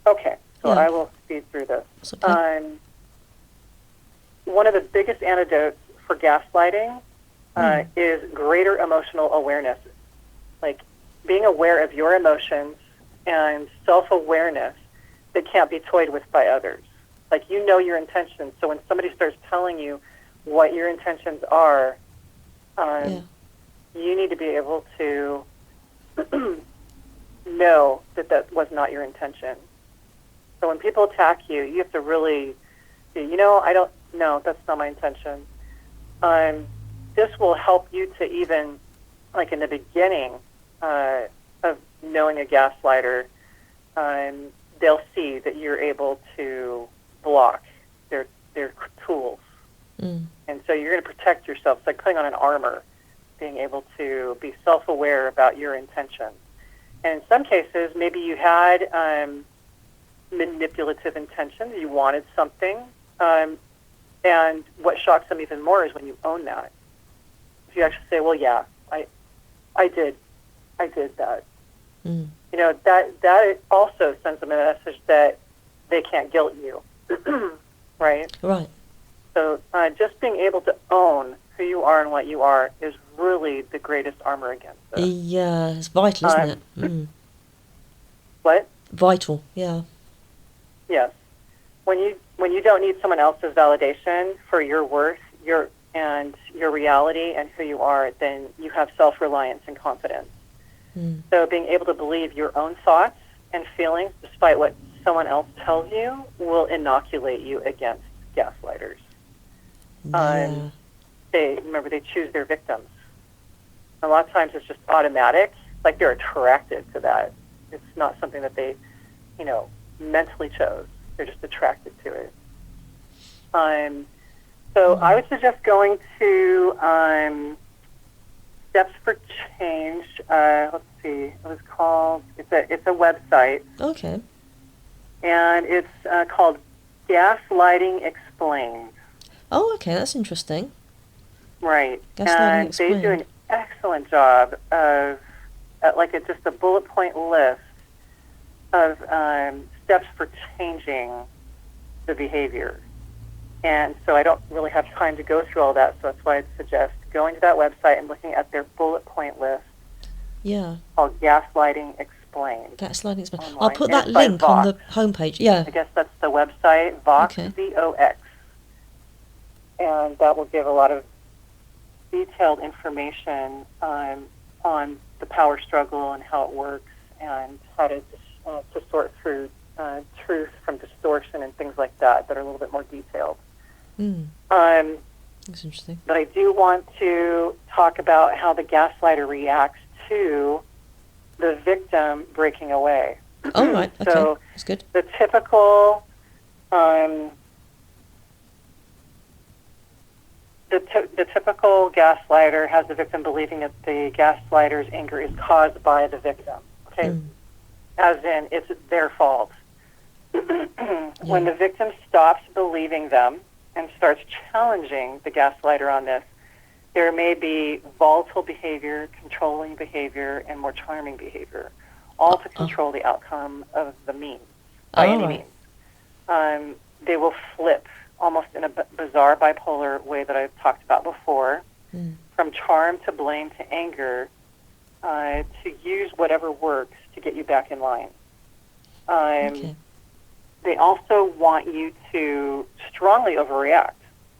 Speaker 3: Okay, so I will speed through this.
Speaker 2: Okay.
Speaker 3: One of the biggest antidotes for gaslighting is greater emotional awareness, like being aware of your emotions and self-awareness that can't be toyed with by others. Like, your intentions, so when somebody starts telling you what your intentions are, you need to be able to know that that was not your intention. So when people attack you, you have to really say, no, that's not my intention. This will help you to even, like in the beginning of knowing a gaslighter, they'll see that you're able to block their tools. And so you're going to protect yourself. It's like putting on an armor, being able to be self-aware about your intentions. And in some cases, maybe you had manipulative intentions. You wanted something. And what shocks them even more is when you own that. If you actually say, well, yeah, I did that. That also sends them a message that they can't guilt you. Right?
Speaker 2: Right.
Speaker 3: So just being able to own who you are and what you are is really the greatest armor against this.
Speaker 2: Yeah, it's vital, isn't it? Mm.
Speaker 3: What?
Speaker 2: Vital, yeah.
Speaker 3: Yes. When you don't need someone else's validation for your worth, your reality and who you are, then you have self-reliance and confidence.
Speaker 2: Mm.
Speaker 3: So being able to believe your own thoughts and feelings, despite what someone else tells you, will inoculate you against gaslighters.
Speaker 2: Yeah.
Speaker 3: They choose their victims. A lot of times it's just automatic, like they're attracted to that. It's not something that they, mentally chose. They're just attracted to it. So I would suggest going to Steps for Change. Let's see, it was called. It's a website,
Speaker 2: Okay.
Speaker 3: and it's called Gaslighting Explained.
Speaker 2: Oh, okay, that's interesting.
Speaker 3: Right,
Speaker 2: Gaslighting
Speaker 3: and
Speaker 2: Explained.
Speaker 3: they do an excellent job of just a bullet point list of steps for changing the behavior. And so I don't really have time to go through all that, so that's why I'd suggest going to that website and looking at their bullet point list
Speaker 2: Yeah.
Speaker 3: called Gaslighting Explained.
Speaker 2: Gaslighting Explained.
Speaker 3: Online.
Speaker 2: I'll put
Speaker 3: And
Speaker 2: that
Speaker 3: it's by
Speaker 2: link on the
Speaker 3: Vox.
Speaker 2: homepage. Yeah.
Speaker 3: I guess that's the website, Vox,
Speaker 2: Okay.
Speaker 3: V-O-X. And that will give a lot of detailed information on the power struggle and how it works and how to sort through truth from distortion and things like that are a little bit more detailed.
Speaker 2: Mm. That's interesting.
Speaker 3: But I do want to talk about how the gaslighter reacts to the victim breaking away.
Speaker 2: Oh, right. Okay.
Speaker 3: So
Speaker 2: That's good.
Speaker 3: the typical the typical gaslighter has the victim believing that the gaslighter's anger is caused by the victim. Okay, as in it's their fault. When the victim stops believing them and starts challenging the gaslighter on this, there may be volatile behavior, controlling behavior, and more charming behavior, all to control the outcome of the means, by any means. They will flip almost in a bizarre bipolar way that I've talked about before, from charm to blame to anger, to use whatever works to get you back in line.
Speaker 2: Okay.
Speaker 3: They also want you to strongly overreact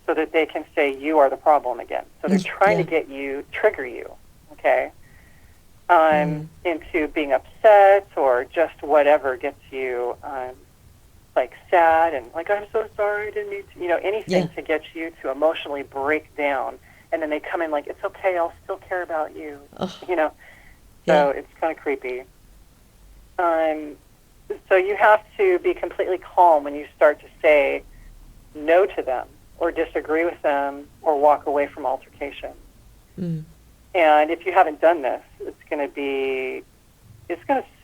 Speaker 3: so that they can say you are the problem again. So they're trying to get you, trigger you, okay, into being upset or just whatever gets you like sad and like, I'm so sorry, I didn't mean to, anything to get you to emotionally break down. And then they come in like, it's okay, I'll still care about you, So it's kind of creepy. So you have to be completely calm when you start to say no to them or disagree with them or walk away from altercation. And if you haven't done this, it's going to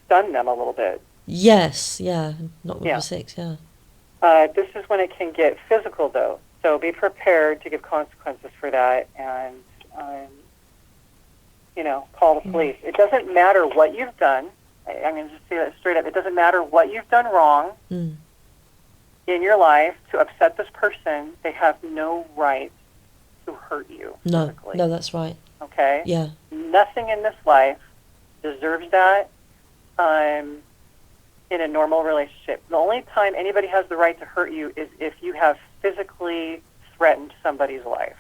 Speaker 3: stun them a little bit.
Speaker 2: Yes, yeah. Not with the 6, yeah.
Speaker 3: This is when it can get physical, though. So be prepared to give consequences for that and, call the police. It doesn't matter what you've done. I'm going to just say that straight up. It doesn't matter what you've done wrong in your life to upset this person. They have no right to hurt you physically.
Speaker 2: No, that's right.
Speaker 3: Okay?
Speaker 2: Yeah.
Speaker 3: Nothing in this life deserves that in a normal relationship. The only time anybody has the right to hurt you is if you have physically threatened somebody's life.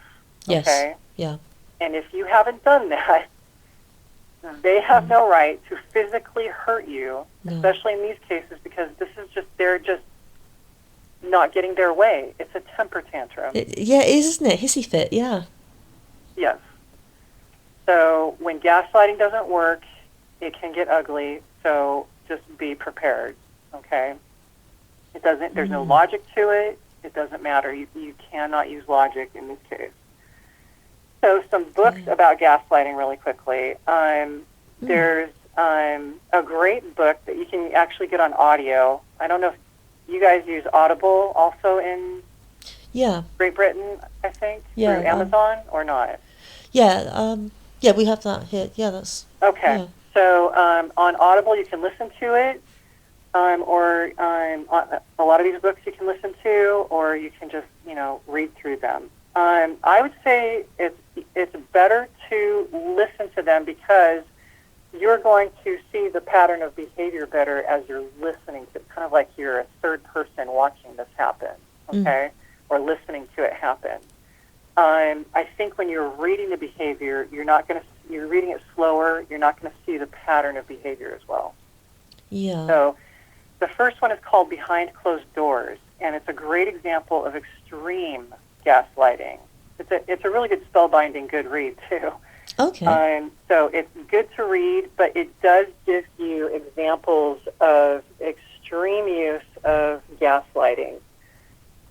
Speaker 2: Yes.
Speaker 3: Okay?
Speaker 2: Yeah.
Speaker 3: And if you haven't done that, they have no right to physically hurt you, especially in these cases, because they're just not getting their way. It's a temper tantrum.
Speaker 2: It is, isn't it? Hissy fit, yeah.
Speaker 3: Yes. So when gaslighting doesn't work, it can get ugly, so just be prepared, okay? There's no logic to it. It doesn't matter. You cannot use logic in this case. So some books about gaslighting really quickly. There's a great book that you can actually get on audio. I don't know if you guys use Audible also in Great Britain, I think, through Amazon or not?
Speaker 2: Yeah, we have that here. Yeah, that's...
Speaker 3: Okay.
Speaker 2: Yeah.
Speaker 3: So on Audible, you can listen to it. or a lot of these books you can listen to, or you can just, read through them. I would say it's better to listen to them because you're going to see the pattern of behavior better as you're listening to it. Kind of like you're a third person watching this happen, okay, or listening to it happen. I think when you're reading the behavior, you're reading it slower. You're not going to see the pattern of behavior as well.
Speaker 2: Yeah.
Speaker 3: So the first one is called Behind Closed Doors, and it's a great example of extreme gaslighting. It's a really good spellbinding good read, too.
Speaker 2: Okay.
Speaker 3: So it's good to read, but it does give you examples of extreme use of gaslighting.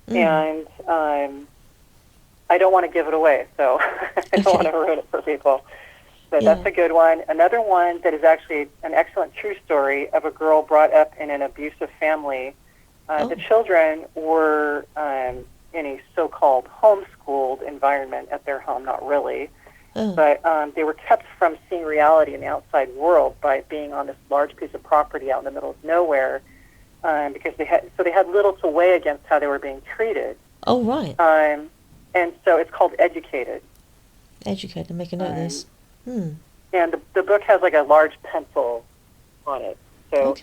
Speaker 3: And I don't want to give it away, so I don't want to ruin it for people. So that's a good one. Another one that is actually an excellent true story of a girl brought up in an abusive family. The children were in a so-called homeschooled environment at their home, not really. But they were kept from seeing reality in the outside world by being on this large piece of property out in the middle of nowhere, because they had little to weigh against how they were being treated.
Speaker 2: Oh, right.
Speaker 3: And so it's called Educated.
Speaker 2: Educated. Make a note of this.
Speaker 3: And the book has like a large pencil on it. So,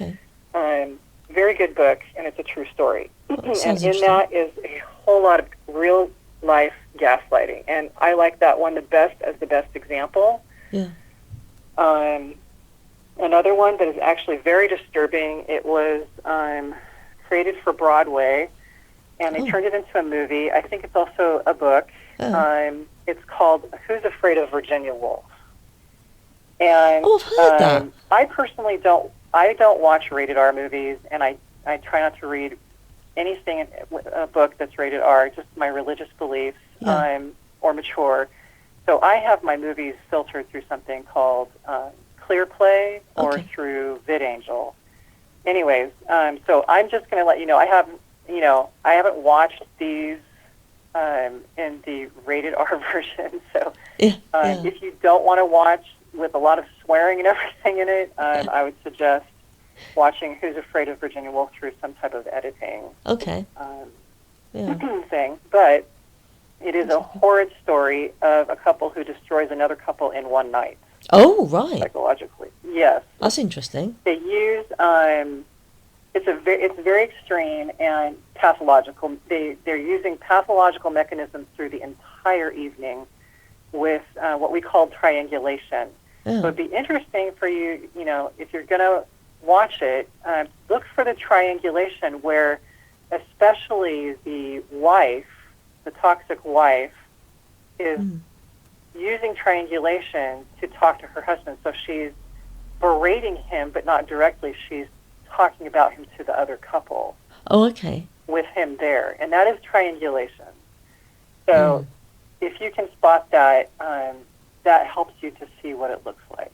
Speaker 3: very good book, and it's a true story. And in that is a whole lot of real life gaslighting, and I like that one the best as the best example.
Speaker 2: Yeah.
Speaker 3: Another one that is actually very disturbing. It was created for Broadway, and they turned it into a movie. I think it's also a book. It's called Who's Afraid of Virginia Woolf? And
Speaker 2: I've heard that.
Speaker 3: I personally don't watch rated R movies, and I try not to read anything in a book that's rated R, just my religious beliefs, or mature. So I have my movies filtered through something called Clear Play or through VidAngel. Anyways, so I'm just going to let you know I haven't watched these in the rated R version. So if you don't want to watch with a lot of swearing and everything in it, I would suggest watching Who's Afraid of Virginia Woolf through some type of editing thing. But it is a horrid story of a couple who destroys another couple in one night.
Speaker 2: Oh, right.
Speaker 3: Psychologically. Yes.
Speaker 2: That's interesting.
Speaker 3: They use, it's very extreme and pathological. They're using pathological mechanisms through the entire evening with what we call triangulation. So it'd be interesting for you, if you're going to watch it, look for the triangulation where especially the wife, the toxic wife, is using triangulation to talk to her husband. So she's berating him, but not directly. She's talking about him to the other couple.
Speaker 2: Oh, okay.
Speaker 3: With him there. And that is triangulation. So if you can spot that, that helps you to see what it looks like.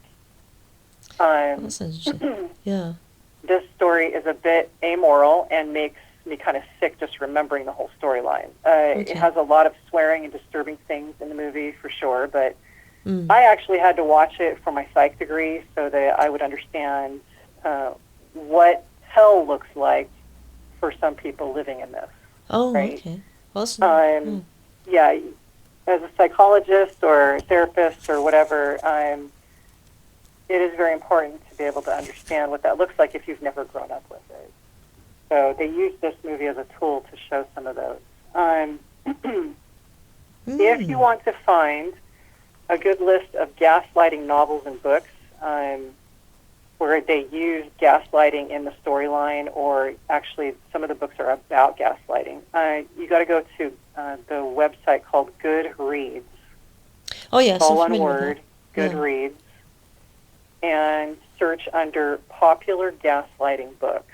Speaker 2: That's interesting. Yeah.
Speaker 3: This story is a bit amoral and makes me kind of sick just remembering the whole storyline. It has a lot of swearing and disturbing things in the movie for sure, but I actually had to watch it for my psych degree so that I would understand what hell looks like for some people living in this.
Speaker 2: Oh,
Speaker 3: right?
Speaker 2: Okay. Awesome.
Speaker 3: Yeah, as a psychologist or therapist or whatever, it is very important to be able to understand what that looks like if you've never grown up with it. So they use this movie as a tool to show some of those. If you want to find a good list of gaslighting novels and books where they use gaslighting in the storyline, or actually some of the books are about gaslighting, you got to go to the website called Goodreads.
Speaker 2: Oh, yes.
Speaker 3: All one word, Goodreads, and search under popular gaslighting books.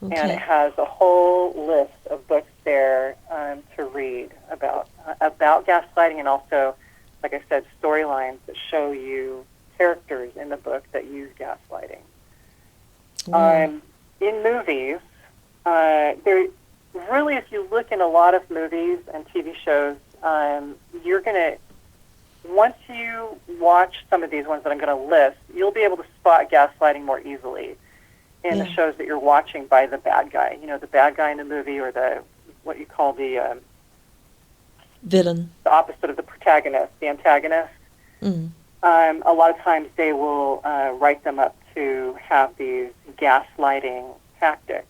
Speaker 2: Okay.
Speaker 3: And it has a whole list of books there to read about gaslighting, and also, like I said, storylines that show you characters in the book that use gaslighting. In movies, there really, if you look in a lot of movies and TV shows, you're going to, once you watch some of these ones that I'm going to list, you'll be able to spot gaslighting more easily. in the shows that you're watching by the bad guy. You know, the bad guy in the movie, or what you call the
Speaker 2: villain,
Speaker 3: the opposite of the protagonist, the antagonist. A lot of times they will write them up to have these gaslighting tactics.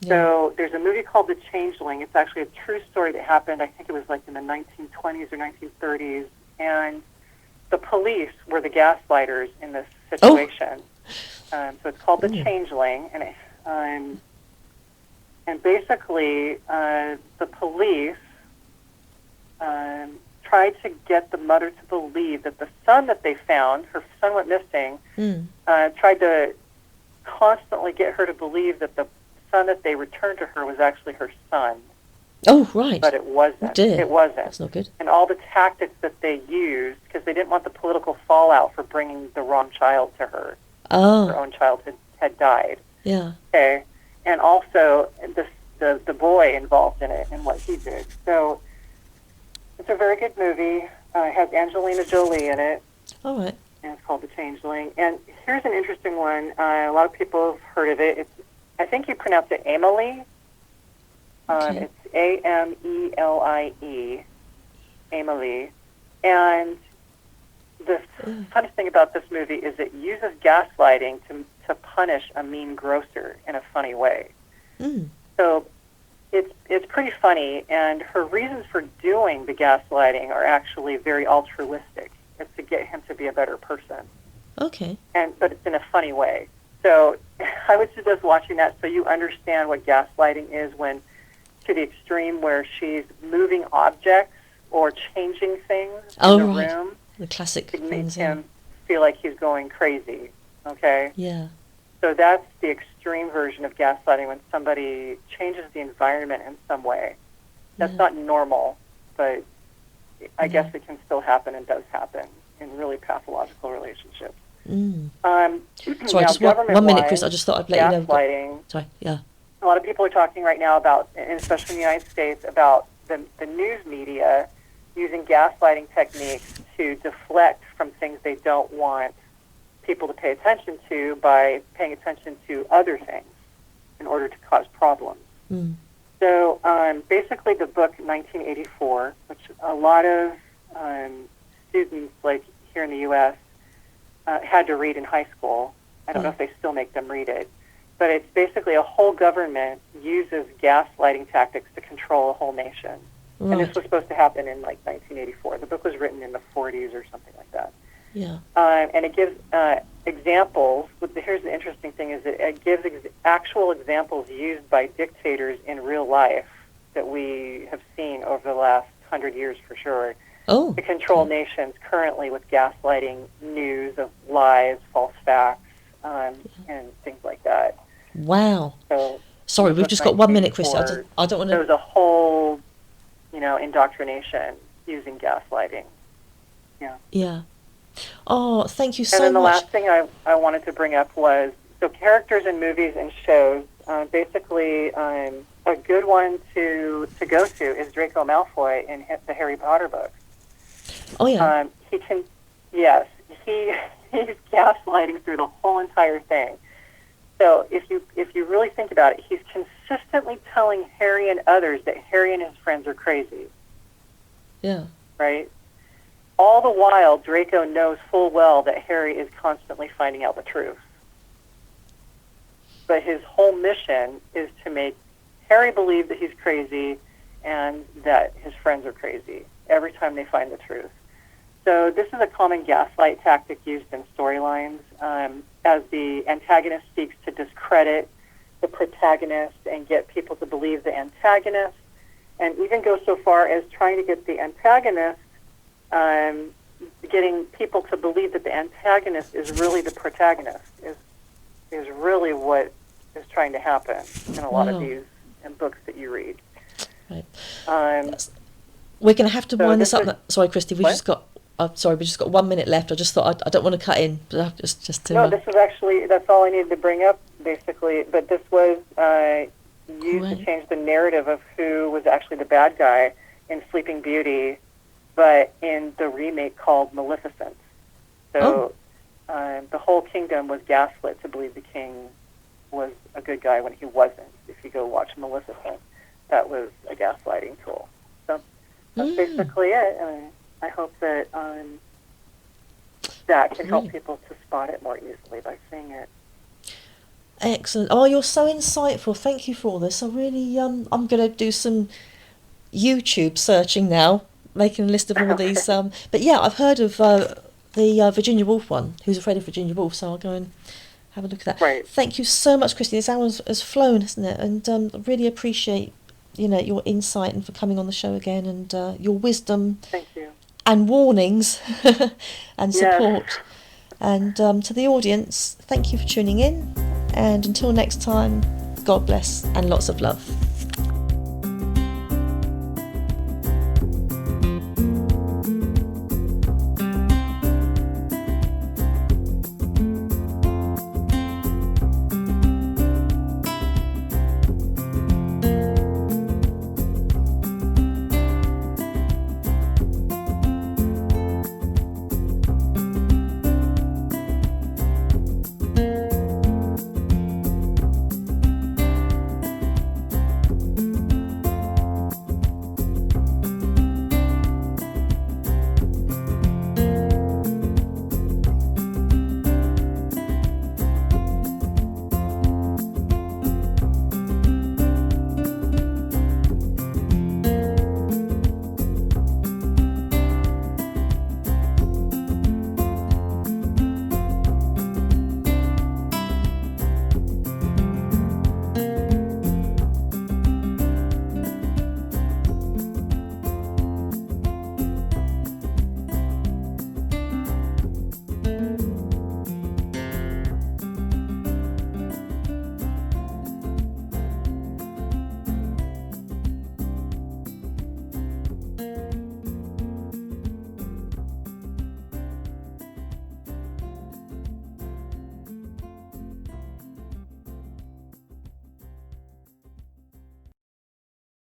Speaker 3: So there's a movie called The Changeling. It's actually a true story that happened, I think it was like in the 1920s or 1930s, and the police were the gaslighters in this situation. So it's called The Changeling, and basically the police tried to get the mother to believe that the son that they found, her son went missing, tried to constantly get her to believe that the son that they returned to her was actually her son.
Speaker 2: Oh, right.
Speaker 3: But it wasn't.
Speaker 2: Oh, dear.
Speaker 3: It wasn't.
Speaker 2: That's not good.
Speaker 3: And all the tactics that they used, because they didn't want the political fallout for bringing the wrong child to her.
Speaker 2: Oh.
Speaker 3: Her own child had died.
Speaker 2: Yeah.
Speaker 3: Okay. And also the boy involved in it and what he did. So it's a very good movie. It has Angelina Jolie in it.
Speaker 2: All right.
Speaker 3: And it's called The Changeling. And here's an interesting one. A lot of people have heard of it. I think you pronounce it Amelie. It's Amelie. Amelie. And the funny thing about this movie is it uses gaslighting to punish a mean grocer in a funny way. So it's pretty funny, and her reasons for doing the gaslighting are actually very altruistic. It's to get him to be a better person.
Speaker 2: Okay.
Speaker 3: But it's in a funny way. So I would suggest watching that so you understand what gaslighting is, when to the extreme where she's moving objects or changing things in the room.
Speaker 2: The classic
Speaker 3: to make
Speaker 2: things,
Speaker 3: him feel like he's going crazy. Okay?
Speaker 2: Yeah.
Speaker 3: So that's the extreme version of gaslighting, when somebody changes the environment in some way. That's not normal, but I guess it can still happen and does happen in really pathological relationships.
Speaker 2: Sorry, just 1 minute, Chris. I just thought I'd let you know.
Speaker 3: Gaslighting.
Speaker 2: Sorry, yeah.
Speaker 3: A lot of people are talking right now about, and especially in the United States, about the news media using gaslighting techniques to deflect from things they don't want people to pay attention to by paying attention to other things in order to cause problems. So basically the book 1984, which a lot of students, like here in the U.S., had to read in high school. I don't know if they still make them read it. But it's basically a whole government uses gaslighting tactics to control a whole nation. Right. And this was supposed to happen in like 1984. The book was written in the 40s or something like that.
Speaker 2: Yeah.
Speaker 3: And it gives examples. But here's the interesting thing: is that it gives actual examples used by dictators in real life that we have seen over the last 100 years for sure. To control nations currently with gaslighting news of lies, false facts, and things like that.
Speaker 2: Wow.
Speaker 3: So
Speaker 2: sorry, we've just got 1 minute, Chris. I don't want to.
Speaker 3: There was a whole, indoctrination using gaslighting. Yeah.
Speaker 2: Yeah. Oh, thank you so much.
Speaker 3: And then the last thing I wanted to bring up was, so characters in movies and shows, basically a good one to go to is Draco Malfoy in the Harry Potter books.
Speaker 2: Oh, yeah.
Speaker 3: He's gaslighting through the whole entire thing. So if you really think about it, he's consistently telling Harry and others that Harry and his friends are crazy.
Speaker 2: Yeah.
Speaker 3: Right? All the while, Draco knows full well that Harry is constantly finding out the truth. But his whole mission is to make Harry believe that he's crazy and that his friends are crazy every time they find the truth. So this is a common gaslight tactic used in storylines as the antagonist seeks to discredit the protagonist and get people to believe the antagonist, and even go so far as trying to get the antagonist, getting people to believe that the antagonist is really the protagonist, is really what is trying to happen in a lot of these books that you read.
Speaker 2: Right. We're going to have to wind this up. Sorry, Christy, we just got 1 minute left. I just thought I don't want to cut in, but just to.
Speaker 3: No, this was actually, that's all I needed to bring up, basically. But this was used to change the narrative of who was actually the bad guy in Sleeping Beauty, but in the remake called Maleficent. So the whole kingdom was gaslit to believe the king was a good guy when he wasn't. If you go watch Maleficent, that was a gaslighting tool. So that's basically it. And I hope that that can help people to spot it more easily by seeing it.
Speaker 2: Excellent. Oh, you're so insightful. Thank you for all this. I really, I'm going to do some YouTube searching now, making a list of all these. But yeah, I've heard of the Virginia Woolf one, Who's Afraid of Virginia Woolf, so I'll go and have a look at that.
Speaker 3: Right.
Speaker 2: Thank you so much, Christy. This hour has flown, hasn't it? And I really appreciate, your insight and for coming on the show again, and your wisdom.
Speaker 3: Thank you.
Speaker 2: And warnings and support.
Speaker 3: Yes.
Speaker 2: And to the audience, thank you for tuning in. And until next time, God bless and lots of love.